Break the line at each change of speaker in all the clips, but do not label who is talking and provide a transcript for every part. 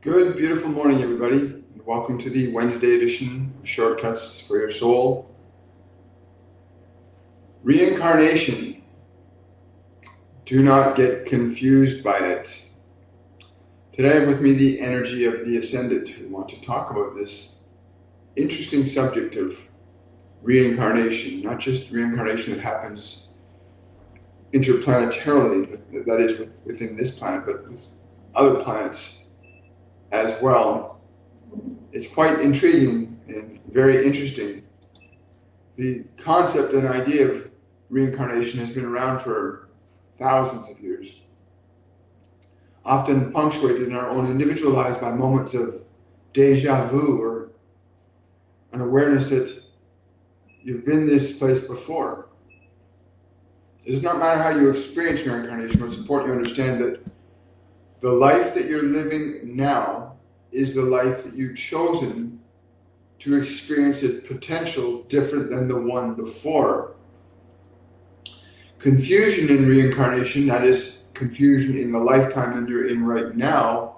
Good, beautiful morning, everybody, and welcome to the Wednesday edition of Shortcuts for Your Soul. Reincarnation. Do not get confused by it. Today I have with me the energy of the Ascendant who want to talk about this interesting subject of reincarnation, not just reincarnation that happens interplanetarily, that is within this planet, but with other planets as well. It's quite intriguing and very interesting. The concept and idea of reincarnation has been around for thousands of years, often punctuated in our own individual lives by moments of deja vu or an awareness that you've been this place before. It does not matter how you experience reincarnation, but it's important to understand that the life that you're living now is the life that you've chosen to experience its potential different than the one before. Confusion in reincarnation, that is confusion in the lifetime that you're in right now,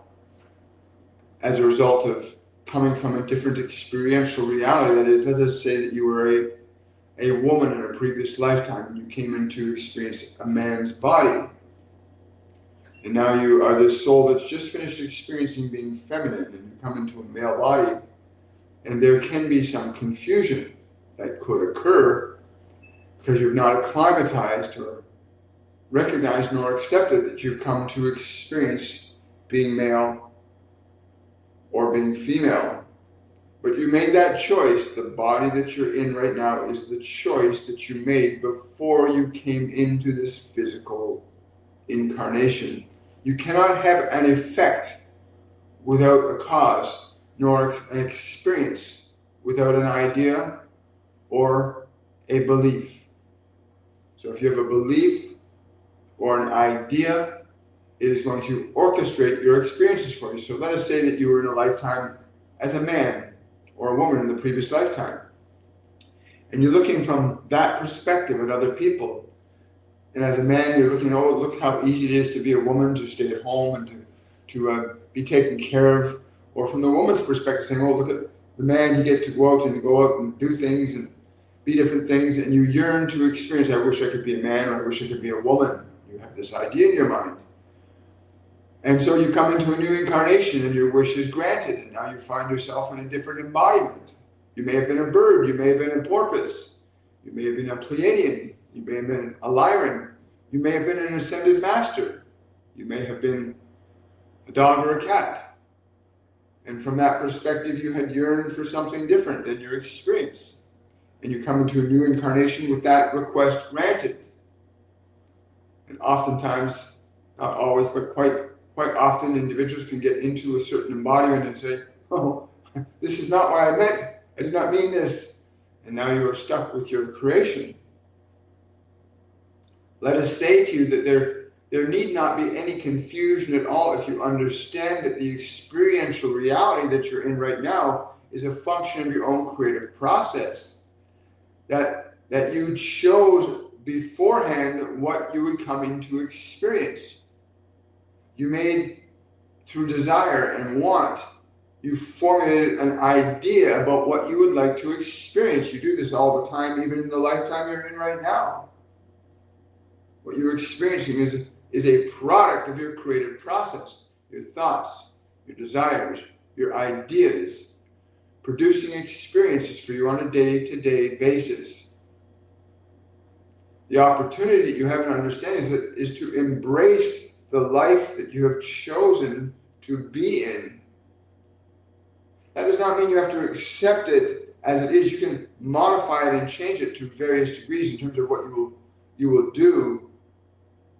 as a result of coming from a different experiential reality, that is, let us say that you were a woman in a previous lifetime and you came in to experience a man's body. And now you are this soul that's just finished experiencing being feminine, and you come into a male body, and there can be some confusion that could occur because you've not acclimatized or recognized nor accepted that you've come to experience being male or being female. But you made that choice. The body that you're in right now is the choice that you made before you came into this physical incarnation. You cannot have an effect without a cause, nor an experience without an idea or a belief. So if you have a belief or an idea, it is going to orchestrate your experiences for you. So let us say that you were in a lifetime as a man or a woman in the previous lifetime, and you're looking from that perspective at other people. And as a man, you're looking, oh, look how easy it is to be a woman, to stay at home and to be taken care of. Or from the woman's perspective, saying, oh, look at the man, he gets to go out and do things and be different things. And you yearn to experience, I wish I could be a man, or I wish I could be a woman. You have this idea in your mind. And so you come into a new incarnation and your wish is granted. And now you find yourself in a different embodiment. You may have been a bird. You may have been a porpoise. You may have been a Pleiadian. You may have been a Lyran. You may have been an ascended master. You may have been a dog or a cat. And from that perspective, you had yearned for something different than your experience. And you come into a new incarnation with that request granted. And oftentimes, not always, but quite often, individuals can get into a certain embodiment and say, oh, this is not what I meant. I did not mean this. And now you are stuck with your creation. Let us say to you that there need not be any confusion at all if you understand that the experiential reality that you're in right now is a function of your own creative process. That you chose beforehand what you would come into experience. You made, through desire and want, you formulated an idea about what you would like to experience. You do this all the time, even in the lifetime you're in right now. What you're experiencing is a product of your creative process, your thoughts, your desires, your ideas, producing experiences for you on a day-to-day basis. The opportunity that you have in understanding is to embrace the life that you have chosen to be in. That does not mean you have to accept it as it is. You can modify it and change it to various degrees in terms of what you will do,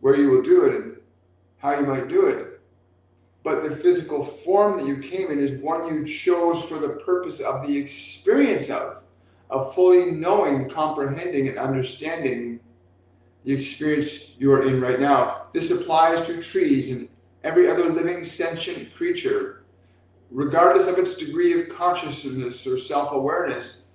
where you will do it, and how you might do it. But the physical form that you came in is one you chose for the purpose of the experience of fully knowing, comprehending, and understanding the experience you are in right now. This applies to trees and every other living sentient creature. Regardless of its degree of consciousness or self-awareness,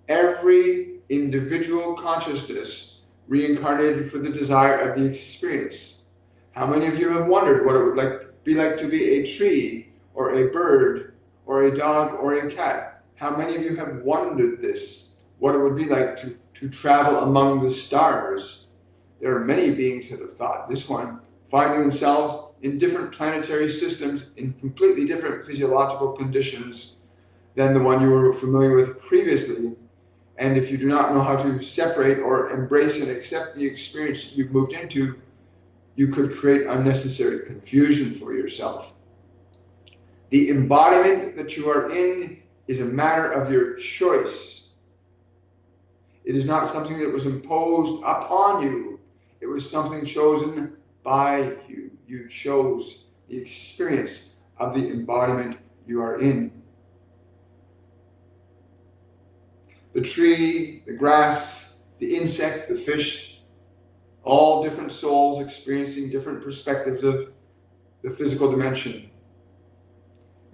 every individual consciousness reincarnated for the desire of the experience. How many of you have wondered what it would be like to be a tree or a bird or a dog or a cat? How many of you have wondered this? What it would be like to travel among the stars? There are many beings that have thought this one, finding themselves in different planetary systems in completely different physiological conditions than the one you were familiar with previously. And if you do not know how to separate or embrace and accept the experience you've moved into, you could create unnecessary confusion for yourself. The embodiment that you are in is a matter of your choice. It is not something that was imposed upon you. It was something chosen by you. You chose the experience of the embodiment you are in. The tree, the grass, the insect, the fish, all different souls experiencing different perspectives of the physical dimension.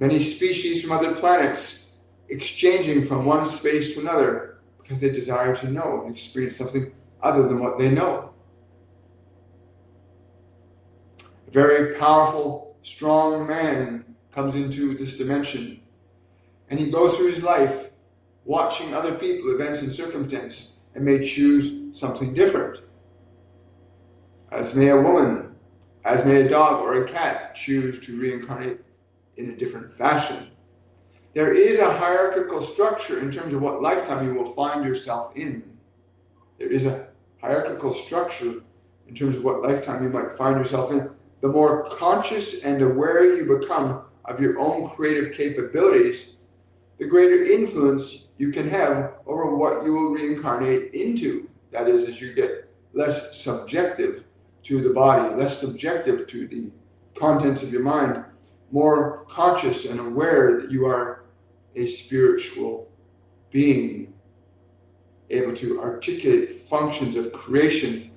Many species from other planets exchanging from one space to another because they desire to know and experience something other than what they know. A very powerful, strong man comes into this dimension, and he goes through his life watching other people, events, and circumstances, and may choose something different. As may a woman, as may a dog or a cat choose to reincarnate in a different fashion. There is a hierarchical structure in terms of what lifetime you will find yourself in. There is a hierarchical structure in terms of what lifetime you might find yourself in. The more conscious and aware you become of your own creative capabilities, the greater influence you can have over what you will reincarnate into. That is, as you get less subjective to the body, less subjective to the contents of your mind, more conscious and aware that you are a spiritual being, able to articulate functions of creation.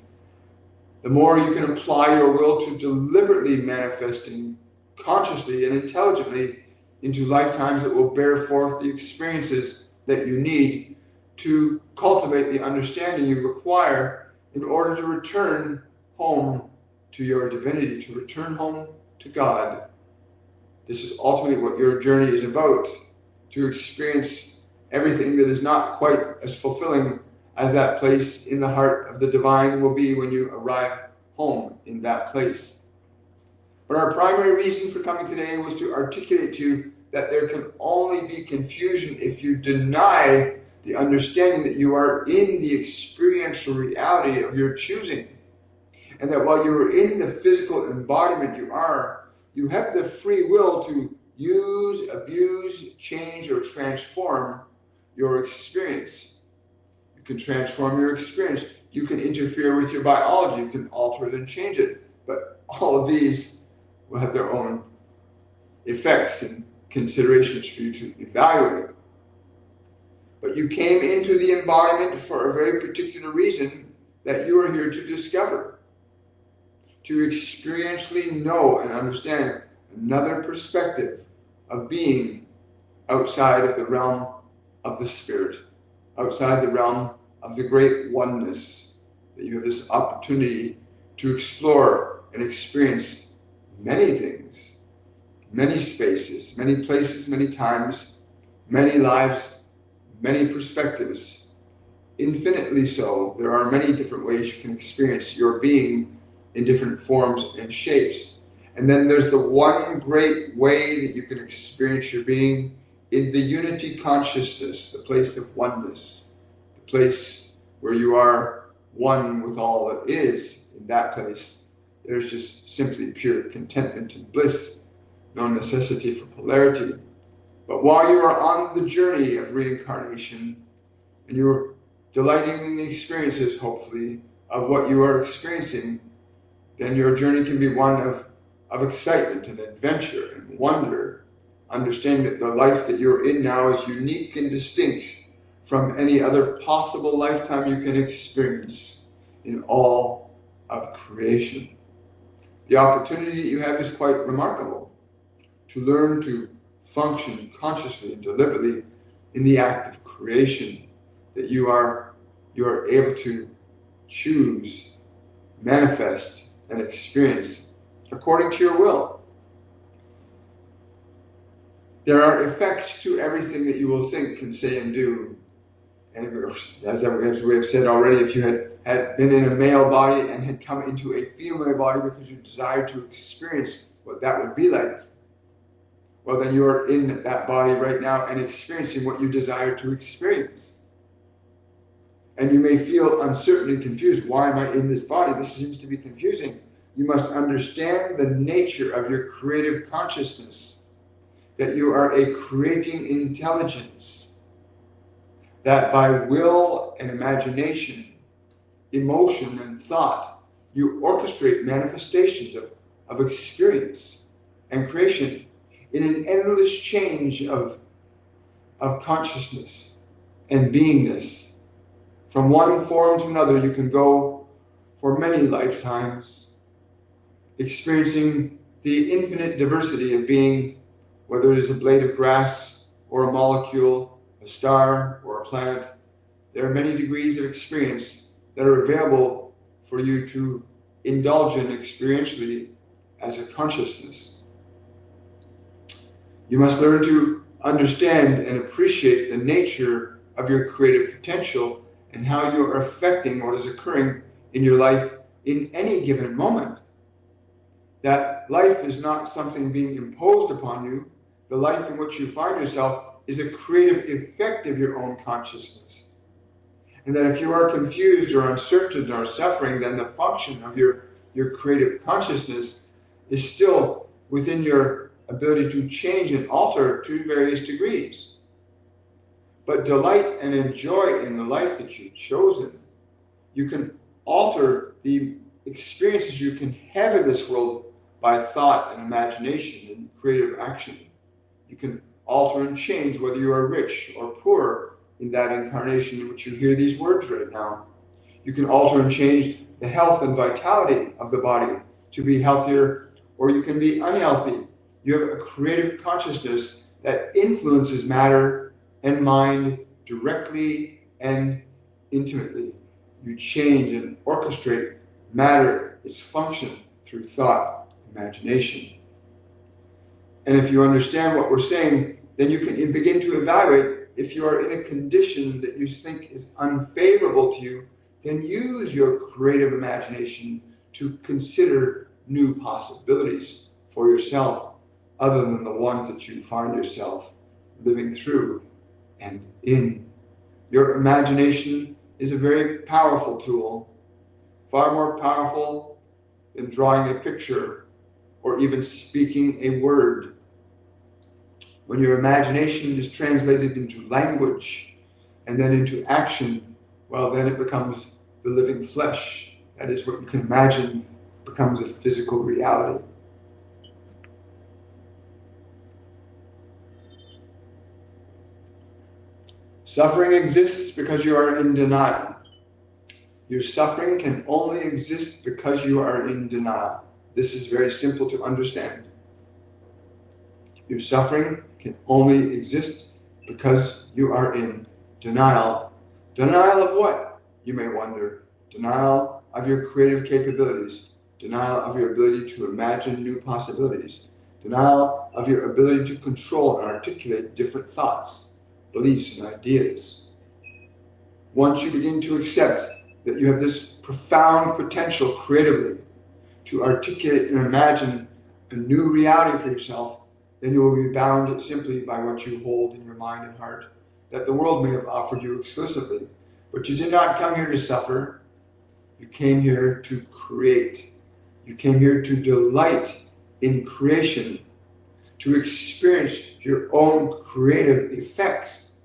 The more you can apply your will to deliberately manifesting consciously and intelligently into lifetimes that will bear forth the experiences that you need to cultivate the understanding you require in order to return home to your divinity, to return home to God. This is ultimately what your journey is about, to experience everything that is not quite as fulfilling as that place in the heart of the divine will be when you arrive home in that place. But our primary reason for coming today was to articulate to you that there can only be confusion if you deny the understanding that you are in the experiential reality of your choosing. And that while you are in the physical embodiment you have the free will to use, abuse, change, or transform your experience. You can transform your experience. You can interfere with your biology. You can alter it and change it. But all of these will have their own effects and considerations for you to evaluate. But you came into the embodiment for a very particular reason that you are here to discover. To experientially know and understand another perspective of being outside of the realm of the spirit, outside the realm of the great oneness, that you have this opportunity to explore and experience many things, many spaces, many places, many times, many lives, many perspectives. Infinitely so. There are many different ways you can experience your being in different forms and shapes. And then there's the one great way that you can experience your being in the unity consciousness, the place of oneness, the place where you are one with all that is. In that place, there's just simply pure contentment and bliss, no necessity for polarity. But while you are on the journey of reincarnation, and you're delighting in the experiences, hopefully, of what you are experiencing, then your journey can be one of excitement and adventure and wonder, understanding that the life that you're in now is unique and distinct from any other possible lifetime you can experience in all of creation. The opportunity that you have is quite remarkable, to learn to function consciously and deliberately in the act of creation, that you are able to choose, manifest, and experience according to your will. There are effects to everything that you will think and say and do. And as we have said already, if you had been in a male body and had come into a female body because you desired to experience what that would be like, well, then you are in that body right now and experiencing what you desire to experience. And you may feel uncertain and confused. Why am I in this body? This seems to be confusing. You must understand the nature of your creative consciousness, that you are a creating intelligence, that by will and imagination, emotion and thought, you orchestrate manifestations of experience and creation in an endless change of consciousness and beingness. From one form to another, you can go for many lifetimes, experiencing the infinite diversity of being, whether it is a blade of grass or a molecule, a star or a planet. There are many degrees of experience that are available for you to indulge in experientially as a consciousness. You must learn to understand and appreciate the nature of your creative potential and how you are affecting what is occurring in your life in any given moment. That life is not something being imposed upon you. The life in which you find yourself is a creative effect of your own consciousness. And that if you are confused or uncertain or suffering, then the function of your creative consciousness is still within your ability to change and alter to various degrees. But delight and enjoy in the life that you've chosen. You can alter the experiences you can have in this world by thought and imagination and creative action. You can alter and change whether you are rich or poor in that incarnation in which you hear these words right now. You can alter and change the health and vitality of the body to be healthier, or you can be unhealthy. You have a creative consciousness that influences matter and mind directly and intimately. You change and orchestrate matter, its function, through thought, imagination. And if you understand what we're saying, then you can begin to evaluate if you are in a condition that you think is unfavorable to you, then use your creative imagination to consider new possibilities for yourself other than the ones that you find yourself living through and in. Your imagination is a very powerful tool, far more powerful than drawing a picture or even speaking a word. When your imagination is translated into language and then into action, well, then it becomes the living flesh. That is what you can imagine becomes a physical reality. Suffering exists because you are in denial. Your suffering can only exist because you are in denial. This is very simple to understand. Your suffering can only exist because you are in denial. Denial of what? You may wonder. Denial of your creative capabilities. Denial of your ability to imagine new possibilities. Denial of your ability to control and articulate different thoughts, beliefs, and ideas. Once you begin to accept that you have this profound potential creatively to articulate and imagine a new reality for yourself, then you will be bound simply by what you hold in your mind and heart that the world may have offered you exclusively. But you did not come here to suffer. You came here to create. You came here to delight in creation, to experience your own creative effects.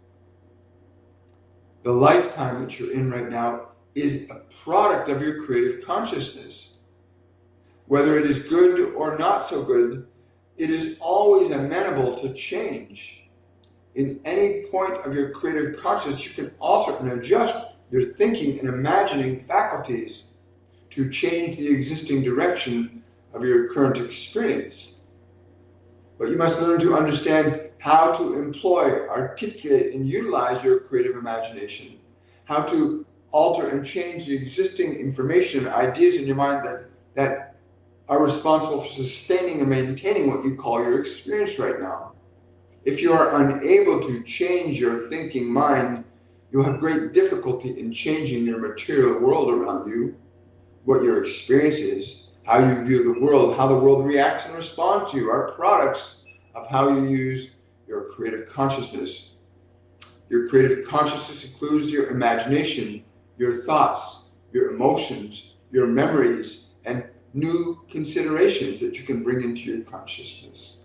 The lifetime that you're in right now is a product of your creative consciousness. Whether it is good or not so good, it is always amenable to change. In any point of your creative consciousness, you can alter and adjust your thinking and imagining faculties to change the existing direction of your current experience. But you must learn to understand how to employ, articulate, and utilize your creative imagination, how to alter and change the existing information and ideas in your mind that are responsible for sustaining and maintaining what you call your experience right now. If you are unable to change your thinking mind, you'll have great difficulty in changing your material world around you, what your experience is, how you view the world, how the world reacts and responds to you are products of how you use your creative consciousness. Your creative consciousness includes your imagination, your thoughts, your emotions, your memories, and new considerations that you can bring into your consciousness.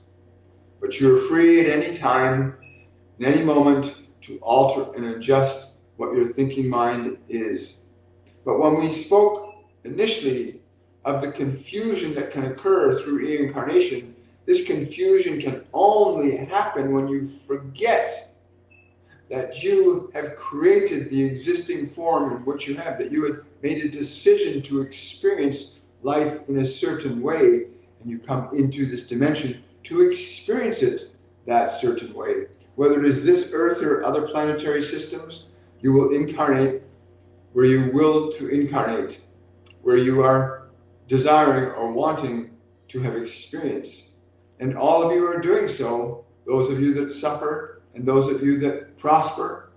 But you're free at any time, in any moment, to alter and adjust what your thinking mind is. But when we spoke initially of the confusion that can occur through reincarnation, this confusion can only happen when you forget that you have created the existing form in which you have, that you had made a decision to experience life in a certain way, and you come into this dimension to experience it that certain way. Whether it is this earth or other planetary systems, you will incarnate where you will to incarnate, where you are desiring or wanting to have experience. And all of you are doing so, those of you that suffer and those of you that prosper,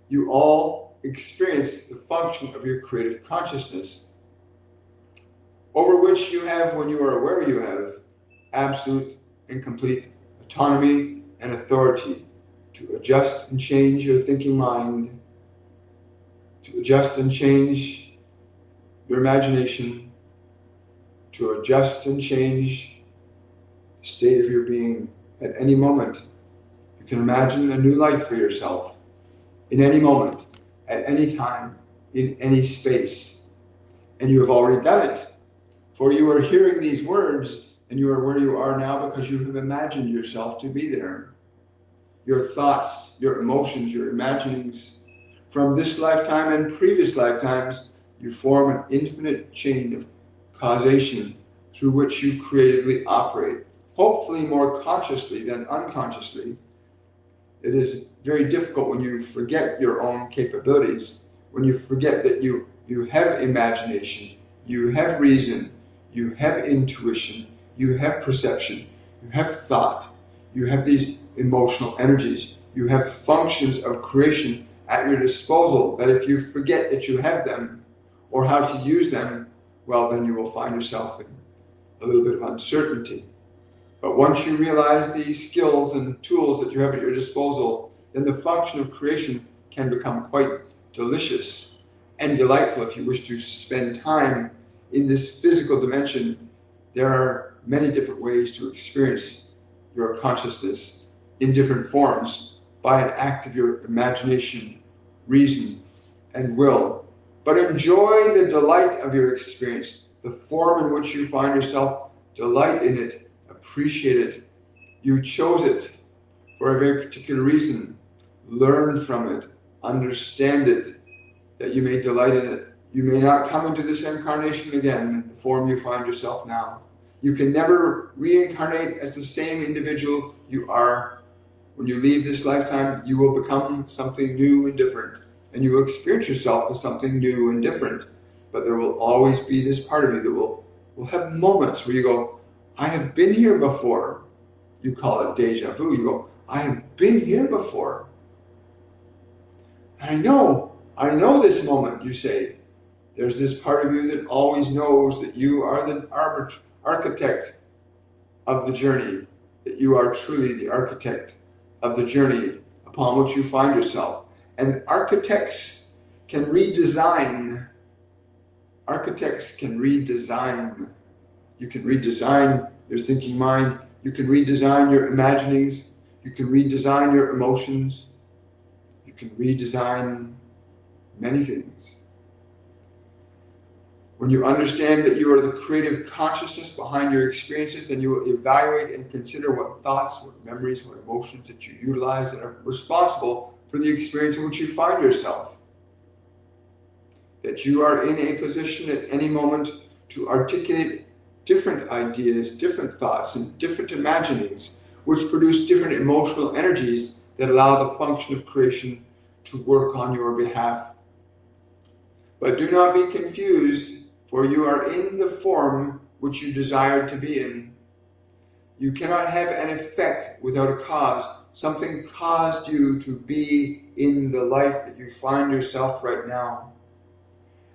you all experience the function of your creative consciousness, over which you have, when you are aware, you have absolute and complete autonomy and authority to adjust and change your thinking mind, to adjust and change your imagination, to adjust and change the state of your being at any moment. You can imagine a new life for yourself in any moment, at any time, in any space. And you have already done it. For you are hearing these words and you are where you are now because you have imagined yourself to be there. Your thoughts, your emotions, your imaginings from this lifetime and previous lifetimes, you form an infinite chain of causation through which you creatively operate, hopefully more consciously than unconsciously. It is very difficult when you forget your own capabilities, when you forget that you have imagination, you have reason, you have intuition, you have perception, you have thought, you have these emotional energies, you have functions of creation at your disposal, that if you forget that you have them or how to use them, well, then you will find yourself in a little bit of uncertainty. But once you realize these skills and tools that you have at your disposal, then the function of creation can become quite delicious and delightful if you wish to spend time in this physical dimension. There are many different ways to experience your consciousness in different forms by an act of your imagination, reason, and will. But enjoy the delight of your experience, the form in which you find yourself, delight in it, appreciate it. You chose it for a very particular reason. Learn from it, understand it, that you may delight in it. You may not come into this incarnation again in the form you find yourself now. You can never reincarnate as the same individual you are. When you leave this lifetime, you will become something new and different, and you will experience yourself as something new and different. But there will always be this part of you that will have moments where you go, I have been here before. You call it deja vu. You go, I have been here before. I know this moment, you say. There's this part of you that always knows that you are the architect of the journey, that you are truly the architect of the journey upon which you find yourself. And architects can redesign. Architects can redesign. You can redesign your thinking mind. You can redesign your imaginings. You can redesign your emotions. You can redesign many things. When you understand that you are the creative consciousness behind your experiences, then you will evaluate and consider what thoughts, what memories, what emotions that you utilize that are responsible for the experience in which you find yourself. That you are in a position at any moment to articulate different ideas, different thoughts, and different imaginings, which produce different emotional energies that allow the function of creation to work on your behalf. But do not be confused, for you are in the form which you desire to be in. You cannot have an effect without a cause, something caused you to be in the life that you find yourself right now.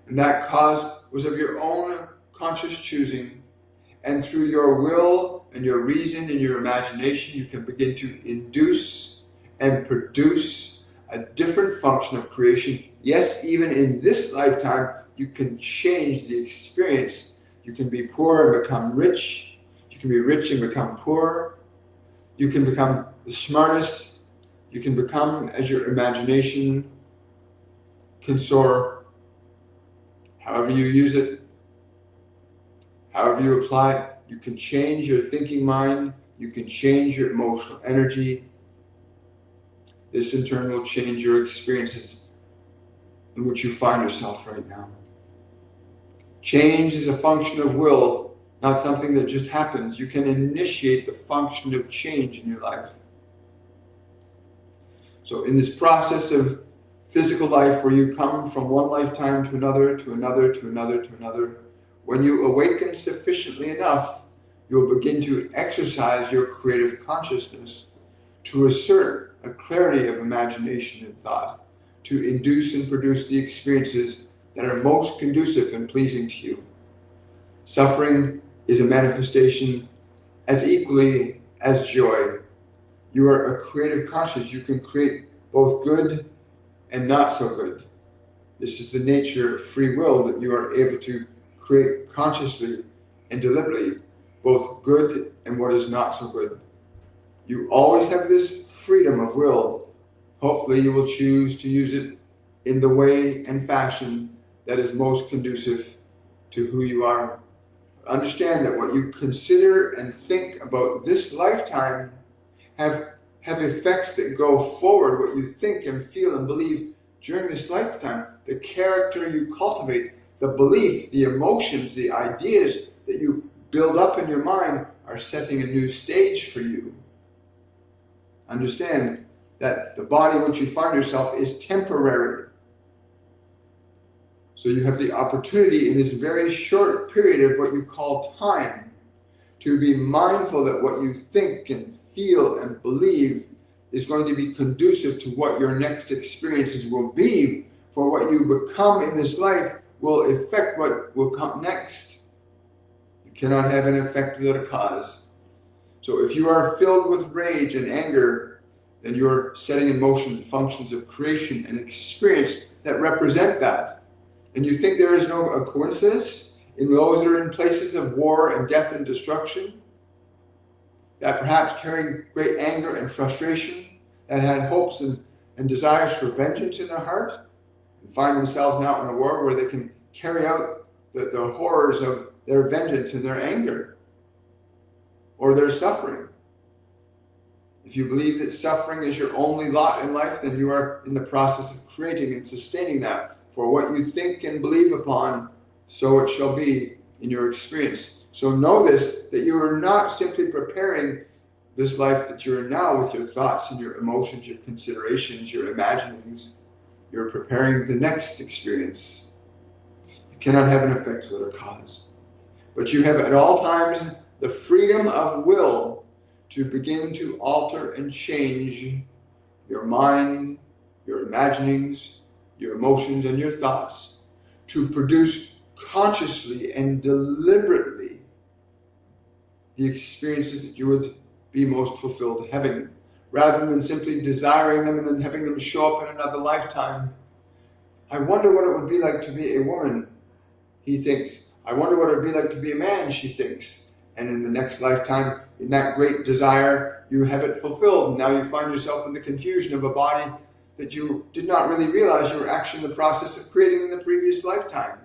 And that cause was of your own conscious choosing. And through your will and your reason and your imagination, you can begin to induce and produce a different function of creation. Yes, even in this lifetime, you can change the experience. You can be poor and become rich. You can be rich and become poor. You can become the smartest. You can become as your imagination can soar. However you use it, however you apply it, you can change your thinking mind. You can change your emotional energy. This in turn will change your experiences in which you find yourself right now. Change is a function of will, not something that just happens. You can initiate the function of change in your life. So in this process of physical life where you come from one lifetime to another, to another, to another, to another, when you awaken sufficiently enough, you'll begin to exercise your creative consciousness to assert a clarity of imagination and thought, to induce and produce the experiences that are most conducive and pleasing to you. Suffering is a manifestation as equally as joy. You are a creative conscious. You can create both good and not so good. This is the nature of free will, that you are able to create consciously and deliberately both good and what is not so good. You always have this freedom of will. Hopefully you will choose to use it in the way and fashion that is most conducive to who you are. Understand that what you consider and think about this lifetime have effects that go forward. What you think and feel and believe during this lifetime, the character you cultivate, the belief, the emotions, the ideas that you build up in your mind are setting a new stage for you. Understand that the body in which you find yourself is temporary. So you have the opportunity in this very short period of what you call time to be mindful that what you think and feel and believe is going to be conducive to what your next experiences will be. For what you become in this life will affect what will come next. You cannot have an effect without a cause. So if you are filled with rage and anger, then you're setting in motion functions of creation and experience that represent that. And you think there is no coincidence in those that are in places of war and death and destruction, that perhaps carrying great anger and frustration, that had hopes and desires for vengeance in their heart, and find themselves now in a world where they can carry out the horrors of their vengeance and their anger or their suffering. If you believe that suffering is your only lot in life, then you are in the process of creating and sustaining that. For what you think and believe upon, so it shall be in your experience. So know this, that you are not simply preparing this life that you are now with your thoughts and your emotions, your considerations, your imaginings. You're preparing the next experience. You cannot have an effect without a cause. But you have at all times the freedom of will to begin to alter and change your mind, your imaginings, your emotions, and your thoughts to produce consciously and deliberately the experiences that you would be most fulfilled having, rather than simply desiring them and then having them show up in another lifetime. I wonder what it would be like to be a woman, he thinks. I wonder what it would be like to be a man, she thinks. And in the next lifetime, in that great desire, you have it fulfilled. And now you find yourself in the confusion of a body that you did not really realize you were actually in the process of creating in the previous lifetime.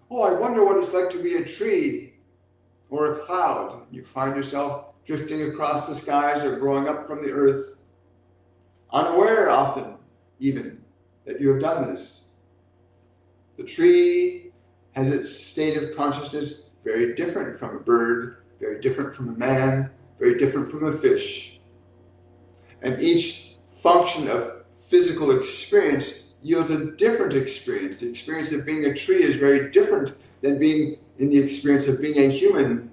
Oh, I wonder what it's like to be a tree or a cloud. You find yourself drifting across the skies or growing up from the earth, unaware often even that you have done this. The tree has its state of consciousness very different from a bird, very different from a man, very different from a fish. And each function of physical experience yields a different experience. The experience of being a tree is very different than being in the experience of being a human.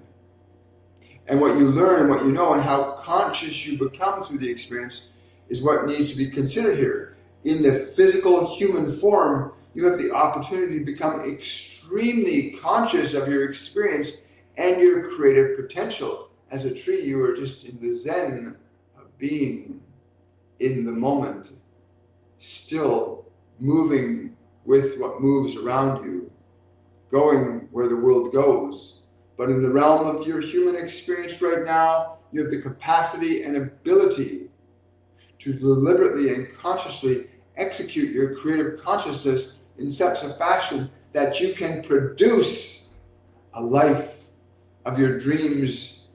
And what you learn and what you know and how conscious you become through the experience is what needs to be considered here. In the physical human form, you have the opportunity to become extremely conscious of your experience and your creative potential. As a tree, you are just in the zen of being in the moment, still moving with what moves around you, going where the world goes. But in the realm of your human experience right now, you have the capacity and ability to deliberately and consciously execute your creative consciousness in such a fashion that you can produce a life of your dreams,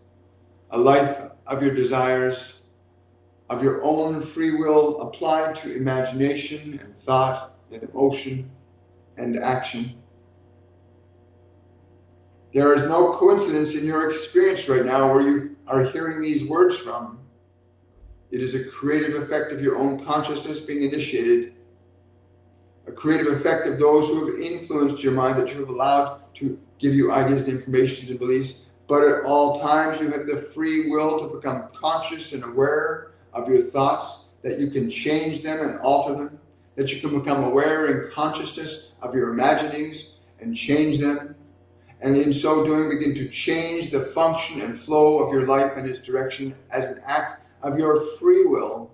a life of your desires, of your own free will applied to imagination and thought and emotion and action. There is no coincidence in your experience right now where you are hearing these words from. It is a creative effect of your own consciousness being initiated, a creative effect of those who have influenced your mind that you have allowed to give you ideas and information and beliefs. But at all times, you have the free will to become conscious and aware of your thoughts, that you can change them and alter them, that you can become aware and consciousness of your imaginings and change them. And in so doing, begin to change the function and flow of your life and its direction as an act of your free will,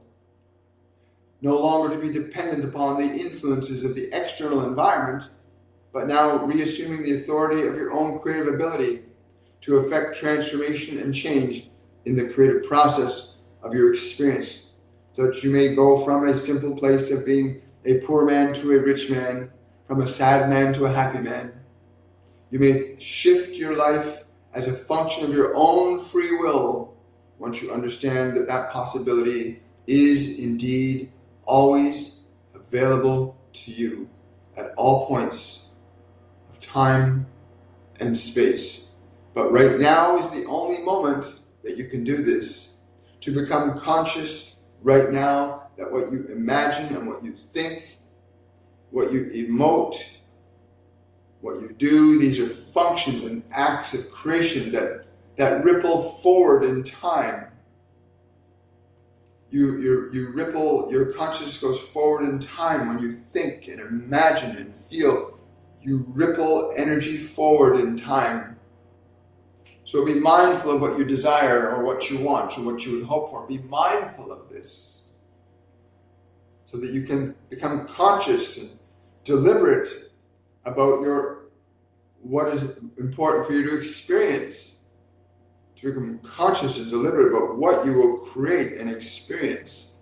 no longer to be dependent upon the influences of the external environment, but now reassuming the authority of your own creative ability to effect transformation and change in the creative process of your experience, so that you may go from a simple place of being a poor man to a rich man, from a sad man to a happy man. You may shift your life as a function of your own free will once you understand that that possibility is indeed always available to you at all points of time and space. But right now is the only moment that you can do this, to become conscious right now that what you imagine and what you think, what you emote, what you do, these are functions and acts of creation that ripple forward in time. You ripple, your consciousness goes forward in time when you think and imagine and feel. You ripple energy forward in time. So be mindful of what you desire or what you want or what you would hope for. Be mindful of this so that you can become conscious and deliberate about what is important for you to experience, to become conscious and deliberate about what you will create and experience,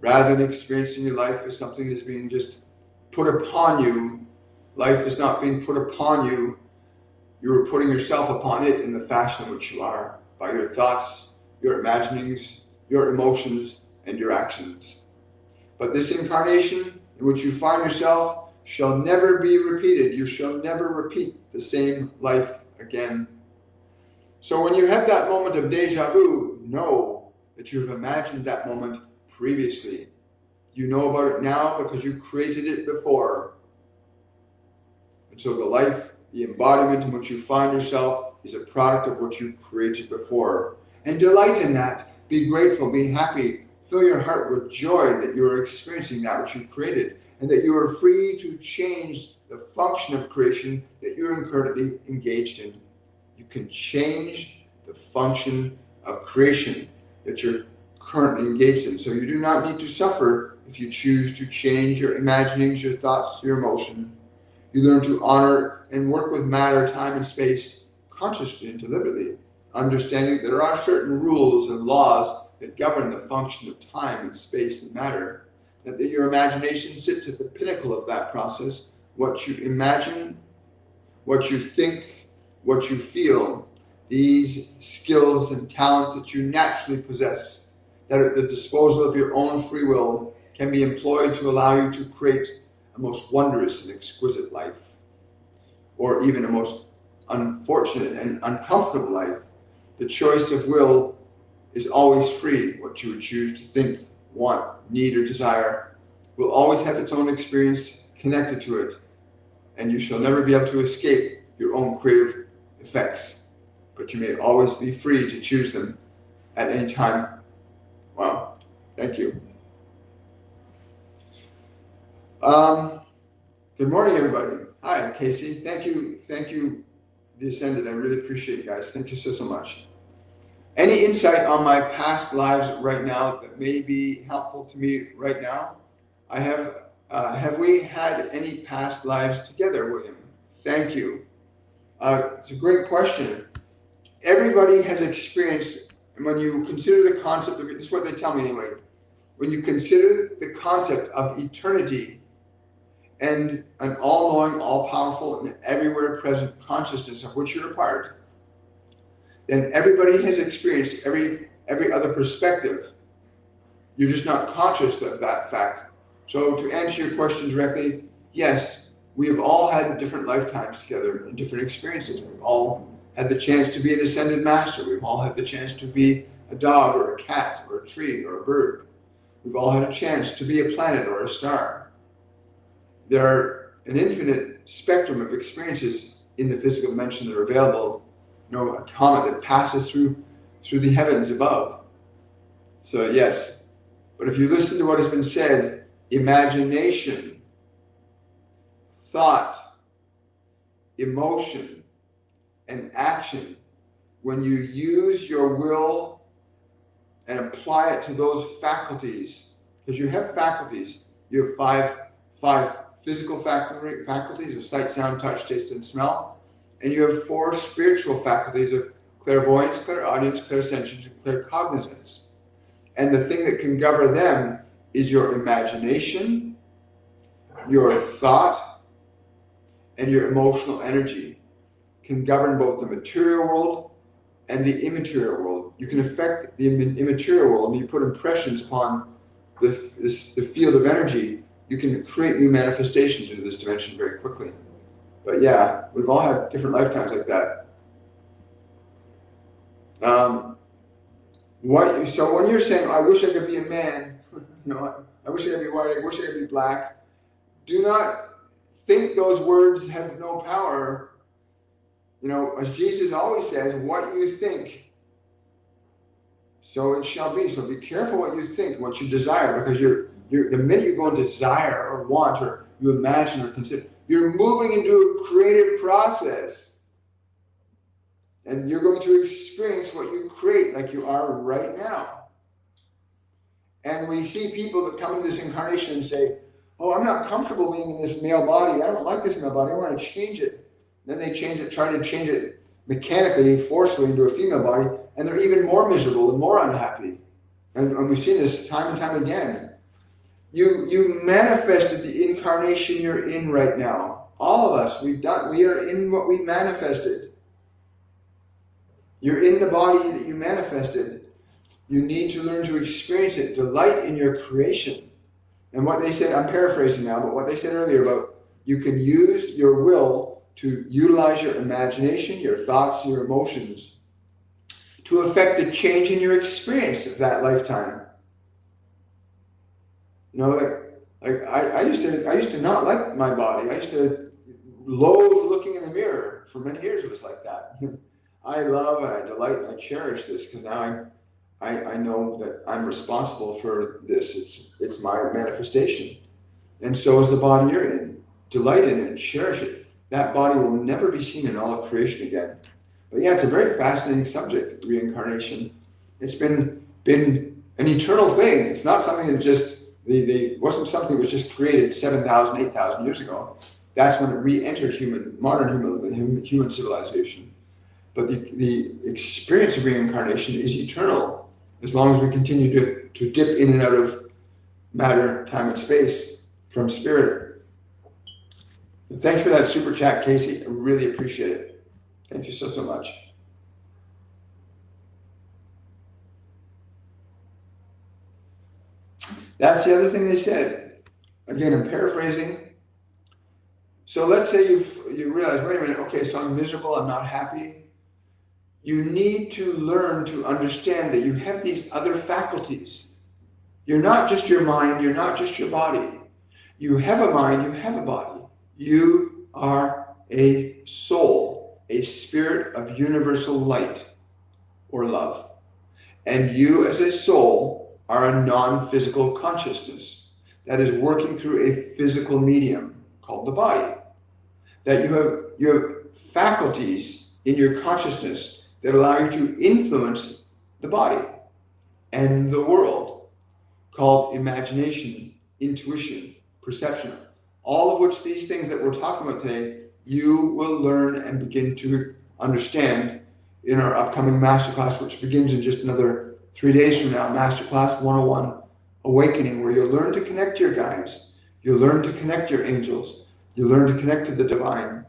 rather than experiencing your life as something that is being just put upon you. Life is not being put upon you. You are putting yourself upon it in the fashion in which you are, by your thoughts, your imaginings, your emotions, and your actions. But this incarnation in which you find yourself shall never be repeated. You shall never repeat the same life again. So when you have that moment of deja vu, know that you have imagined that moment previously. You know about it now because you created it before. And so the life, the embodiment in which you find yourself is a product of what you created before. And delight in that. Be grateful, be happy. Fill your heart with joy that you are experiencing that which you created, and that you are free to change the function of creation that you're currently engaged in. You can change the function of creation that you're currently engaged in. So you do not need to suffer if you choose to change your imaginings, your thoughts, your emotion. You learn to honor and work with matter, time, and space consciously and deliberately, understanding that there are certain rules and laws that govern the function of time and space and matter, that your imagination sits at the pinnacle of that process. What you imagine, what you think, what you feel, these skills and talents that you naturally possess, that are at the disposal of your own free will, can be employed to allow you to create a most wondrous and exquisite life, or even a most unfortunate and uncomfortable life. The choice of will is always free. What you would choose to think, want, need, or desire will always have its own experience connected to it, and you shall never be able to escape your own creative effects. but you may always be free to choose them at any time. Wow, thank you. Good morning, everybody. Hi, Casey. Thank you, The Ascended. I really appreciate it, guys. Thank you so much. Any insight on my past lives right now that may be helpful to me right now? Have we had any past lives together, William? Thank you. It's a great question. Everybody has experienced, when you consider the concept of it, this is what they tell me anyway, when you consider the concept of eternity and an all-knowing, all-powerful, and everywhere present consciousness of which you're a part, then everybody has experienced every other perspective. You're just not conscious of that fact. So to answer your question directly, yes, we have all had different lifetimes together and different experiences. We've all had the chance to be an ascended master. We've all had the chance to be a dog or a cat or a tree or a bird. We've all had a chance to be a planet or a star. There are an infinite spectrum of experiences in the physical dimension that are available. A comet that passes through the heavens above. So yes, but if you listen to what has been said, imagination, thought, emotion, and action, when you use your will and apply it to those faculties, because you have faculties, you have five physical faculties of sight, sound, touch, taste, and smell. And you have 4 spiritual faculties of clairvoyance, clairaudience, clairsentience, and claircognizance. And the thing that can govern them is your imagination, your thought, and your emotional energy can govern both the material world and the immaterial world. You can affect the immaterial world, and you put impressions upon the field of energy. You can create new manifestations into this dimension very quickly. But yeah, we've all had different lifetimes like that. So when you're saying, I wish I could be a man, I wish I could be white, I wish I could be black, do not think those words have no power. As Jesus always says, what you think, so it shall be. So be careful what you think, what you desire, because the minute you go into desire or want or you imagine or consider, you're moving into a creative process. And you're going to experience what you create like you are right now. And we see people that come into this incarnation and say, oh, I'm not comfortable being in this male body. I don't like this male body. I want to change it. Then they try to change it mechanically, forcefully into a female body. And they're even more miserable and more unhappy. And we've seen this time and time again. You manifested the incarnation you're in right now. All of us, we are in what we manifested. You're in the body that you manifested. You need to learn to experience it, delight in your creation. And what they said, I'm paraphrasing now, but what they said earlier about you can use your will to utilize your imagination, your thoughts, your emotions to affect a change in your experience of that lifetime. I used to not like my body. I used to loathe looking in the mirror. For many years it was like that. I love and I delight and I cherish this because now I know that I'm responsible for this. It's my manifestation. And so is the body you're in. Delight in it and cherish it. That body will never be seen in all of creation again. But yeah, it's a very fascinating subject, reincarnation. It's been an eternal thing. It's not something that wasn't something that was just created 7,000, 8,000 years ago. That's when it re-entered modern human civilization. But the experience of reincarnation is eternal, as long as we continue to dip in and out of matter, time, and space from spirit. Thank you for that super chat, Casey. I really appreciate it. Thank you so much. That's the other thing they said. Again, I'm paraphrasing. So let's say you realize, wait a minute, okay, so I'm miserable, I'm not happy. You need to learn to understand that you have these other faculties. You're not just your mind, you're not just your body. You have a mind, you have a body. You are a soul, a spirit of universal light or love. And you as a soul are a non-physical consciousness that is working through a physical medium called the body. That you have faculties in your consciousness that allow you to influence the body and the world, called imagination, intuition, perception. All of which these things that we're talking about today, you will learn and begin to understand in our upcoming masterclass, which begins in just another 3 days from now, Masterclass 101, Awakening, where you'll learn to connect your guides, you'll learn to connect your angels, you'll learn to connect to the divine,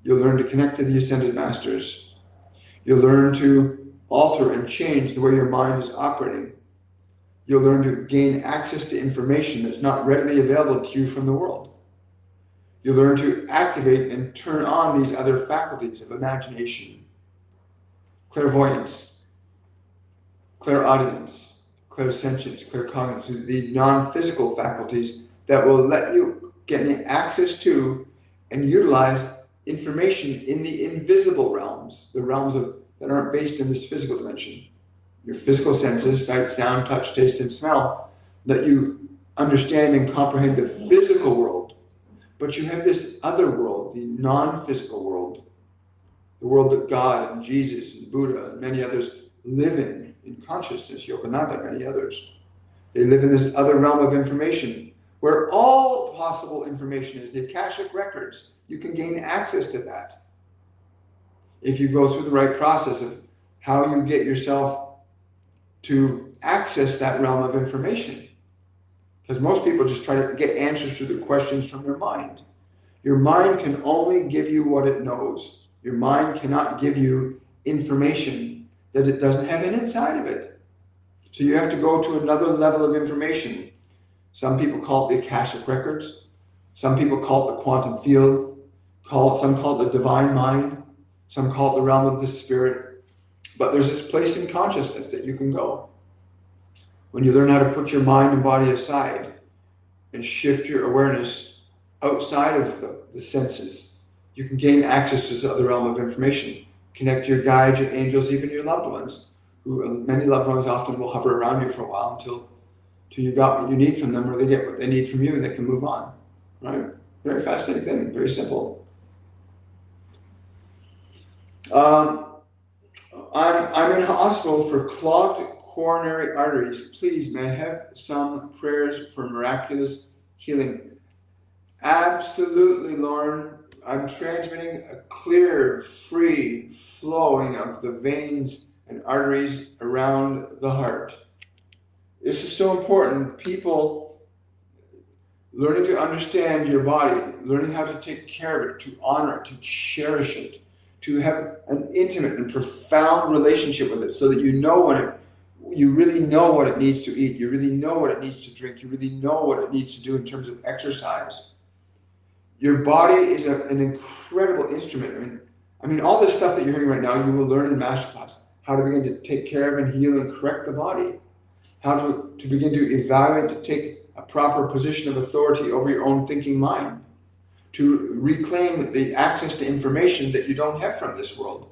you'll learn to connect to the ascended masters, you'll learn to alter and change the way your mind is operating. You'll learn to gain access to information that's not readily available to you from the world. You'll learn to activate and turn on these other faculties of imagination, clairvoyance, clairaudience, clairsentience, claircognizance, the non-physical faculties that will let you get access to and utilize information in the invisible realms, the realms that aren't based in this physical dimension. Your physical senses, sight, sound, touch, taste, and smell, that you understand and comprehend the physical world. But you have this other world, the non-physical world, the world that God and Jesus and Buddha and many others live in consciousness, Yogananda and many others. They live in this other realm of information where all possible information is, the Akashic records. You can gain access to that if you go through the right process of how you get yourself to access that realm of information. Because most people just try to get answers to the questions from their mind. Your mind can only give you what it knows. Your mind cannot give you information that it doesn't have inside of it. So you have to go to another level of information. Some people call it the Akashic records. Some people call it the quantum field. Some call it the divine mind. Some call it the realm of the spirit. But there's this place in consciousness that you can go. When you learn how to put your mind and body aside and shift your awareness outside of the senses, you can gain access to this other realm of information. Connect your guides, your angels, even your loved ones. Many loved ones often will hover around you for a while until you got what you need from them, or they get what they need from you, and they can move on. Right? Very fascinating thing. Very simple. I'm in hospital for clogged coronary arteries. Please, may I have some prayers for miraculous healing? Absolutely, Lauren. I'm transmitting a clear, free flowing of the veins and arteries around the heart. This is so important. People learning to understand your body, learning how to take care of it, to honor it, to cherish it, to have an intimate and profound relationship with it, so that you know you really know what it needs to eat, you really know what it needs to drink, you really know what it needs to do in terms of exercise. Your body is an incredible instrument. I mean, all this stuff that you're hearing right now, you will learn in Masterclass. How to begin to take care of and heal and correct the body. How to begin to evaluate, to take a proper position of authority over your own thinking mind. To reclaim the access to information that you don't have from this world.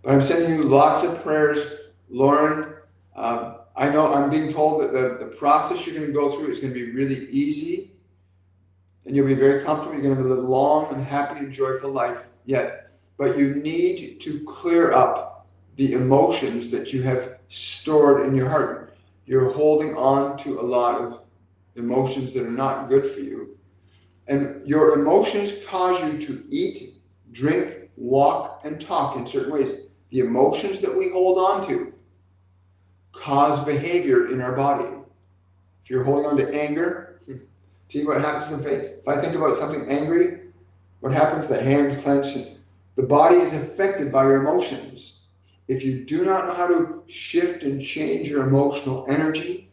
But I'm sending you lots of prayers, Lauren. I know I'm being told that the process you're going to go through is going to be really easy, and you'll be very comfortable. You're going to live a long and happy and joyful life yet. But you need to clear up the emotions that you have stored in your heart. You're holding on to a lot of emotions that are not good for you. And your emotions cause you to eat, drink, walk, and talk in certain ways. The emotions that we hold on to cause behavior in our body. If you're holding on to anger, see what happens in the face. If I think about something angry, what happens? The hands clench. The body is affected by your emotions. If you do not know how to shift and change your emotional energy,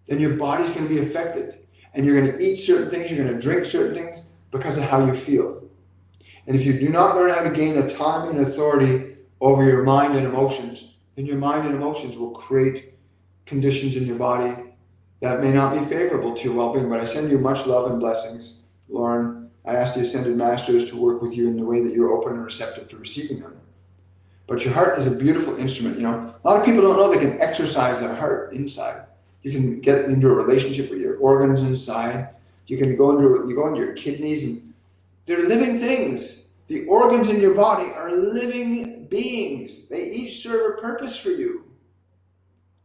then your body's going to be affected. And you're going to eat certain things, you're going to drink certain things because of how you feel. And if you do not learn how to gain autonomy and authority over your mind and emotions, then your mind and emotions will create conditions in your body that may not be favorable to your well-being. But I send you much love and blessings, Lauren. I ask the Ascended Masters to work with you in the way that you're open and receptive to receiving them. But your heart is a beautiful instrument. A lot of people don't know they can exercise their heart inside. You can get into a relationship with your organs inside. You can go into your kidneys, and they're living things. The organs in your body are living beings. They each serve a purpose for you.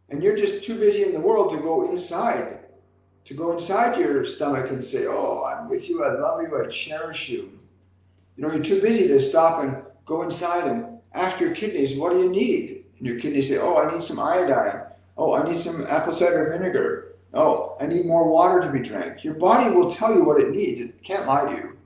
And you're just too busy in the world to go inside your stomach and say, oh, I'm with you, I love you, I cherish you. You're too busy to stop and go inside and ask your kidneys, what do you need? And your kidneys say, oh, I need some iodine. Oh, I need some apple cider vinegar. Oh, I need more water to be drank. Your body will tell you what it needs. It can't lie to you.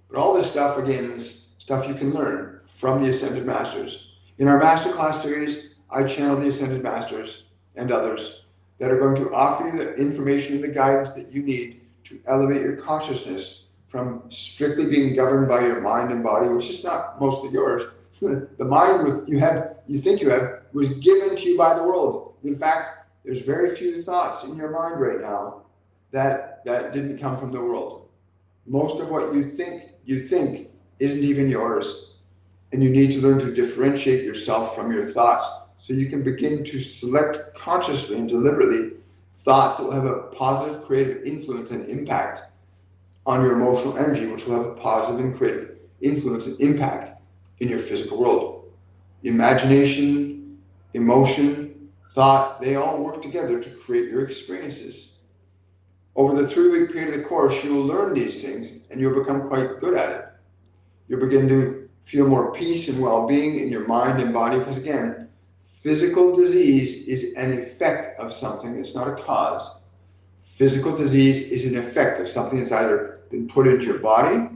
But all this stuff, again, is stuff you can learn from the Ascended Masters. In our Masterclass series, I channel the Ascended Masters and others that are going to offer you the information and the guidance that you need to elevate your consciousness from strictly being governed by your mind and body, which is not mostly yours. The mind you think you have was given to you by the world. In fact, there's very few thoughts in your mind right now that didn't come from the world. Most of what you think isn't even yours. And you need to learn to differentiate yourself from your thoughts so you can begin to select consciously and deliberately thoughts that will have a positive creative influence and impact on your emotional energy, which will have a positive and creative influence and impact in your physical world. Imagination, emotion, thought, they all work together to create your experiences. Over the 3-week period of the course, you'll learn these things and you'll become quite good at it. You'll begin to feel more peace and well-being in your mind and body, because again, physical disease is an effect of something. It's not a cause. Physical disease is an effect of something that's either been put into your body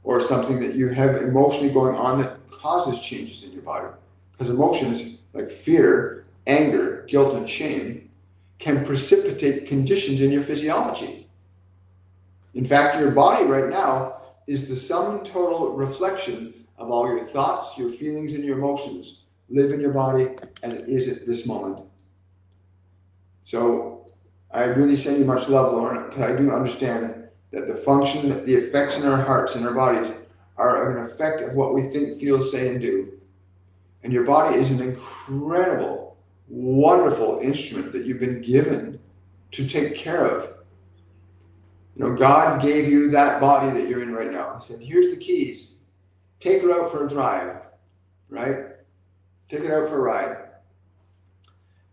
or something that you have emotionally going on that causes changes in your body. Because emotions like fear, anger, guilt, and shame can precipitate conditions in your physiology. In fact, your body right now is the sum total reflection of all your thoughts, your feelings, and your emotions live in your body as it is at this moment. So I really send you much love, Lauren, because I do understand that the effects in our hearts and our bodies are an effect of what we think, feel, say, and do. And your body is an incredible, wonderful instrument that you've been given to take care of. God gave you that body that you're in right now. He said, here's the keys. Take her out for a drive, right? Take it out for a ride.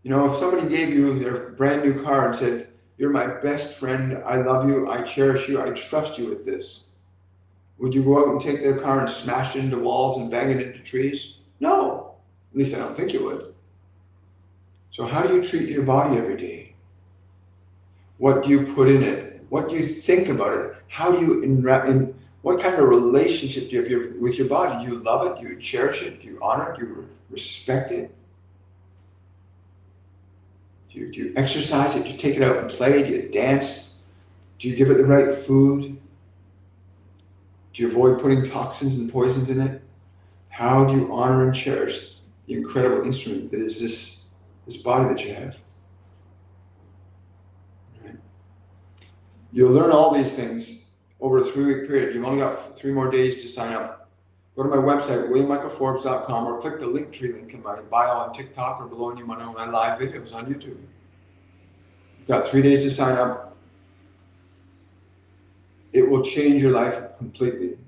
If somebody gave you their brand new car and said, you're my best friend, I love you, I cherish you, I trust you with this, would you go out and take their car and smash it into walls and bang it into trees? No. At least I don't think you would. So how do you treat your body every day? What do you put in it? What do you think about it? How do you what kind of relationship do you have with your body? Do you love it? Do you cherish it? Do you honor it? Do you respect it? Do you exercise it? Do you take it out and play? Do you dance? Do you give it the right food? Do you avoid putting toxins and poisons in it? How do you honor and cherish the incredible instrument that is this body that you have? Right. You'll learn all these things over a 3-week period. You've only got 3 more days to sign up. Go to my website, williammichaelforbes.com, or click the Linktree link in my bio on TikTok or below any of my live videos on YouTube. You've got 3 days to sign up. It will change your life completely.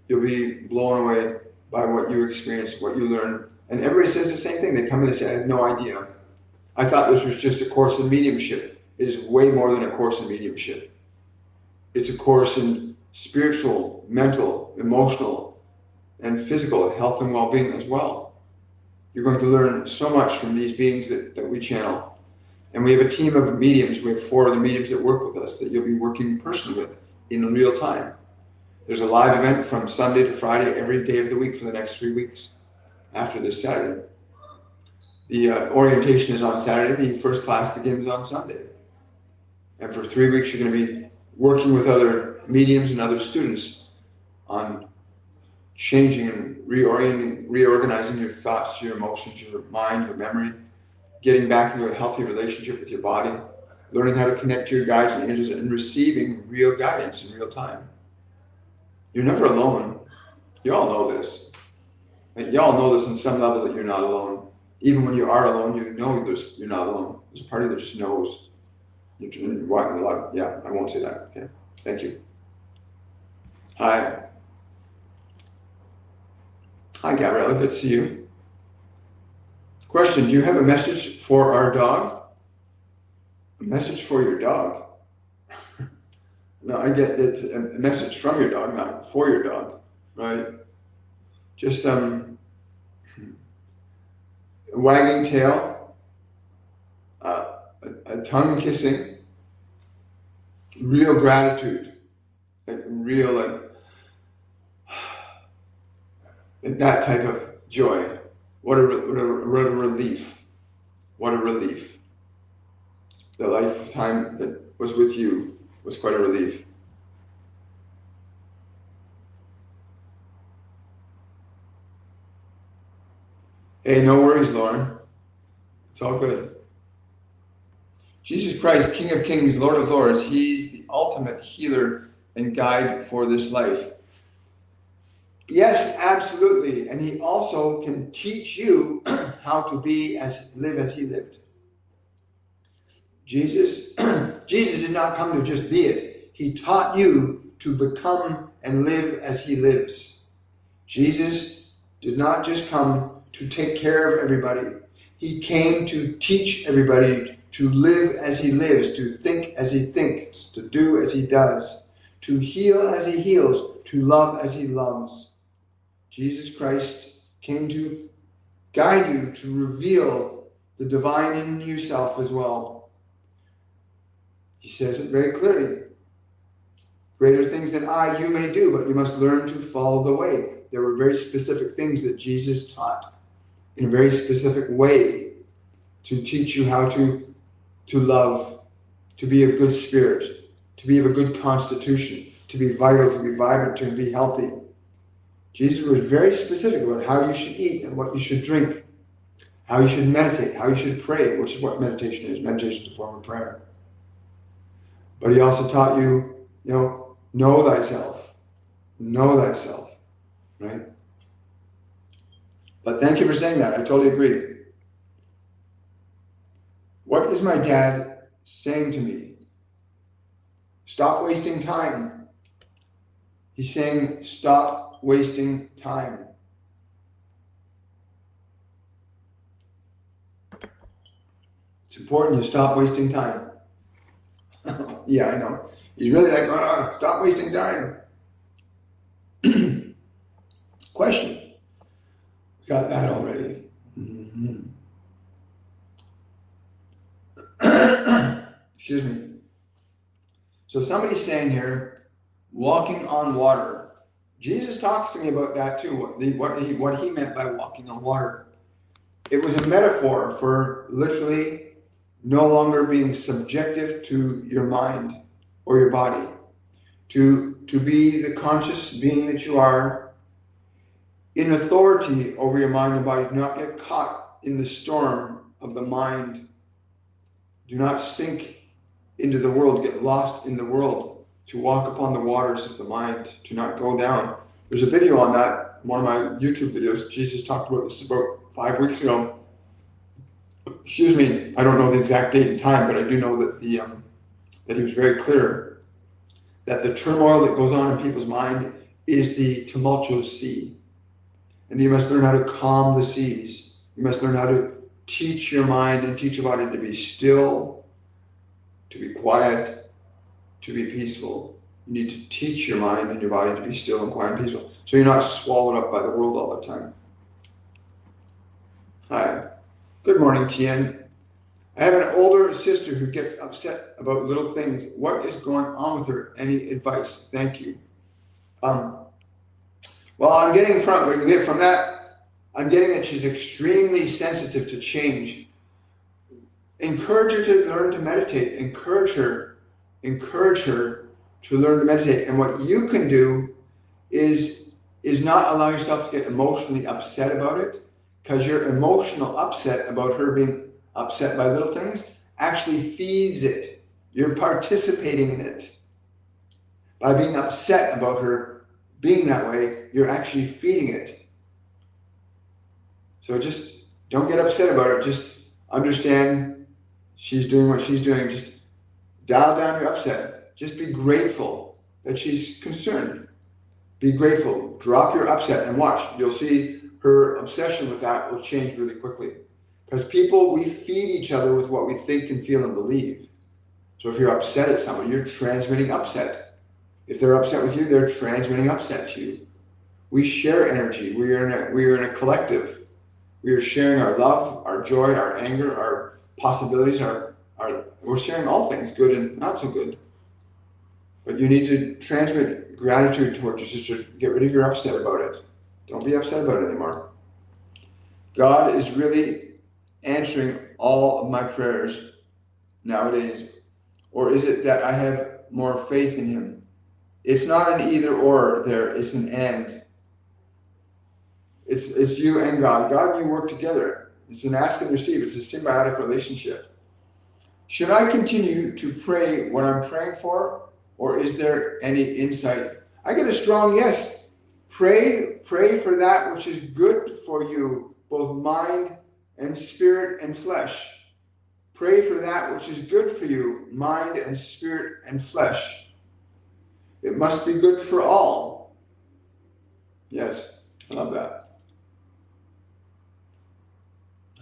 You'll be blown away by what you experience, what you learn. And everybody says the same thing. They come in and say, I had no idea. I thought this was just a course in mediumship. It is way more than a course in mediumship. It's a course in spiritual, mental, emotional, and physical health and well-being as well. You're going to learn so much from these beings that we channel. And we have a team of mediums. We have 4 of the mediums that work with us that you'll be working personally with in real time. There's a live event from Sunday to Friday every day of the week for the next 3 weeks after this Saturday. The orientation is on Saturday. The first class begins on Sunday. And for 3 weeks, you're going to be working with other mediums and other students on changing and reorganizing your thoughts, your emotions, your mind, your memory, getting back into a healthy relationship with your body, learning how to connect to your guides and angels, and receiving real guidance in real time. You're never alone. You all know this. Like, you all know this on some level that you're not alone. Even when you are alone, you know you're not alone. There's a part of you that just knows. Yeah, I won't say that. Okay, thank you. Hi. Hi, Gabriella. Good to see you. Question, do you have a message for our dog? A message for your dog? No, I get it's a message from your dog, not for your dog, right? Just a wagging tail, a tongue kissing, real gratitude, like real, like that type of joy. What a relief. What a relief. The lifetime that was with you was quite a relief. Hey, no worries, Lauren. It's all good. Jesus Christ, King of Kings, Lord of Lords, He's the ultimate healer and guide for this life. Yes, absolutely. And He also can teach you how to live as He lived. Jesus did not come to just be it. He taught you to become and live as He lives. Jesus did not just come to take care of everybody. He came to teach everybody to live as He lives, to think as He thinks, to do as He does, to heal as He heals, to love as He loves. Jesus Christ came to guide you, to reveal the divine in yourself as well. He says it very clearly. Greater things than I you may do, but you must learn to follow the way. There were very specific things that Jesus taught in a very specific way to teach you how to love, to be of good spirit, to be of a good constitution, to be vital, to be vibrant, to be healthy. Jesus was very specific about how you should eat and what you should drink, how you should meditate, how you should pray, which is what meditation is. Meditation is a form of prayer. But He also taught you, know thyself. Know thyself, right? But thank you for saying that. I totally agree. What is my dad saying to me? Stop wasting time. He's saying, stop wasting time. It's important you stop wasting time. Yeah, I know. He's really like, stop wasting time. Question. Got that already. Mm-hmm. Excuse me. So somebody's saying here, walking on water. Jesus talks to me about that too, what he meant by walking on water. It was a metaphor for literally no longer being subjective to your mind or your body. To be the conscious being that you are, in authority over your mind and body. Do not get caught in the storm of the mind. Do not sink into the world, get lost in the world, to walk upon the waters of the mind, to not go down. There's a video on that, one of my YouTube videos. Jesus talked about this about 5 weeks ago. Excuse me, I don't know the exact date and time, but I do know that that he was very clear that the turmoil that goes on in people's mind is the tumultuous sea. And you must learn how to calm the seas. You must learn how to teach your mind and teach your body to be still, to be quiet, to be peaceful. You need to teach your mind and your body to be still and quiet and peaceful, so you're not swallowed up by the world all the time. Hi. Good morning, Tien. I have an older sister who gets upset about little things. What is going on with her? Any advice? Thank you. Well, I'm getting from that, I'm getting that she's extremely sensitive to change. Encourage her to learn to meditate. Encourage her to learn to meditate. And what you can do is not allow yourself to get emotionally upset about it, because your emotional upset about her being upset by little things actually feeds it. You're participating in it by being upset about her being that way, you're actually feeding it. So just don't get upset about it. Just understand she's doing what she's doing. Just dial down your upset. Just be grateful that she's concerned. Be grateful. Drop your upset and watch. You'll see her obsession with that will change really quickly. Because people, we feed each other with what we think and feel and believe. So if you're upset at someone, you're transmitting upset. If they're upset with you, they're transmitting upset to you. We share energy. We are in a collective. We are sharing our love, our joy, our anger, our possibilities, we're sharing all things, good and not so good. But you need to transmit gratitude towards your sister. Get rid of your upset about it. Don't be upset about it anymore. God is really answering all of my prayers nowadays. Or is it that I have more faith in him? It's not an either or there, it's an and. It's you and God. God and you work together. It's an ask and receive. It's a symbiotic relationship. Should I continue to pray what I'm praying for, or is there any insight? I get a strong yes. Pray for that which is good for you, both mind and spirit and flesh. Pray for that which is good for you, mind and spirit and flesh. It must be good for all. Yes, I love that.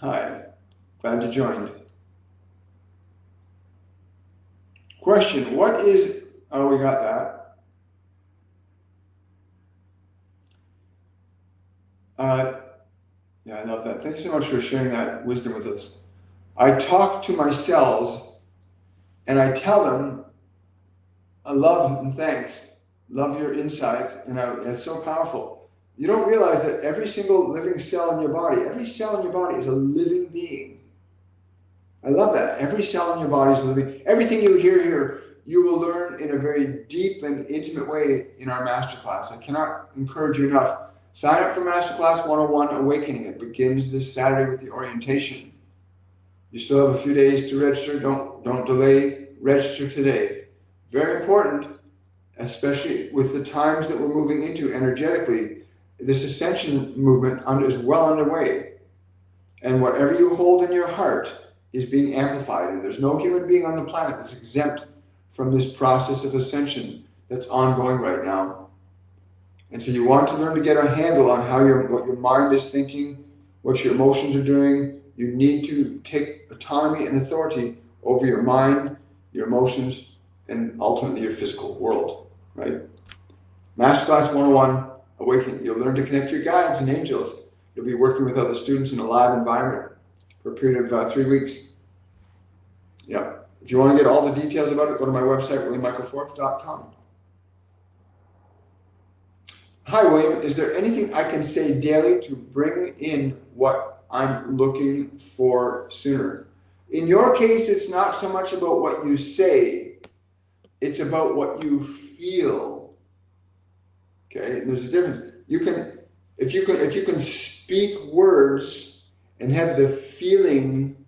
Hi, glad you joined. Question, we got that. Yeah, I love that. Thank you so much for sharing that wisdom with us. I talk to my cells and I tell them, I love and thanks. Love your insights. And it's so powerful. You don't realize that every single living cell in your body, every cell in your body is a living being. I love that. Every cell in your body is a living. Everything you hear here, you will learn in a very deep and intimate way in our masterclass. I cannot encourage you enough. Sign up for Masterclass 101 Awakening. It begins this Saturday with the orientation. You still have a few days to register. Don't delay. Register today. Very important, especially with the times that we're moving into energetically. This ascension movement is well underway. And whatever you hold in your heart is being amplified. And there's no human being on the planet that's exempt from this process of ascension that's ongoing right now. And so you want to learn to get a handle on what your mind is thinking, what your emotions are doing. You need to take autonomy and authority over your mind, your emotions, and ultimately your physical world, right? Masterclass 101, Awakening. You'll learn to connect your guides and angels. You'll be working with other students in a live environment for a period of 3 weeks. Yeah. If you want to get all the details about it, go to my website, WilliamMichaelForbes.com. Hi, William. Is there anything I can say daily to bring in what I'm looking for sooner? In your case, it's not so much about what you say. It's about what you feel. Okay, and there's a difference. If you can speak words and have the feeling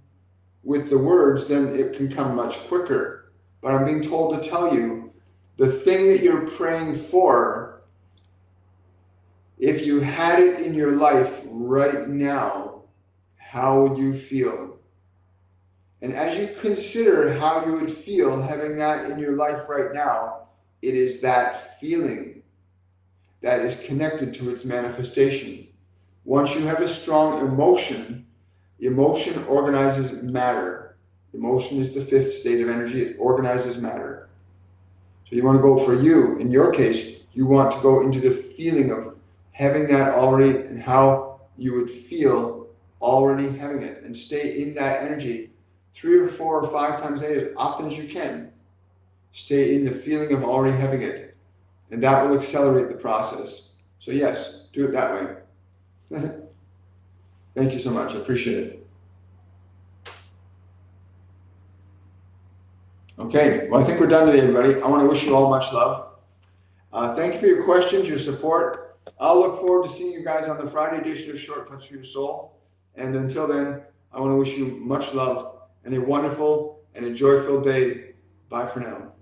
with the words, then it can come much quicker. But I'm being told to tell you, the thing that you're praying for, if you had it in your life right now, how would you feel? And as you consider how you would feel having that in your life right now, it is that feeling that is connected to its manifestation. Once you have a strong emotion, emotion organizes matter. Emotion is the fifth state of energy. It organizes matter. So you want to go for you. In your case, you want to go into the feeling of having that already and how you would feel already having it, and stay in that energy 3 or 4 or 5 times a day, as often as you can. Stay in the feeling of already having it. And that will accelerate the process. So yes, do it that way. Thank you so much. I appreciate it. Okay, well, I think we're done today, everybody. I want to wish you all much love. Thank you for your questions, your support. I'll look forward to seeing you guys on the Friday edition of Shortcuts for Your Soul. And until then, I want to wish you much love and a wonderful and a joy-filled day. Bye for now.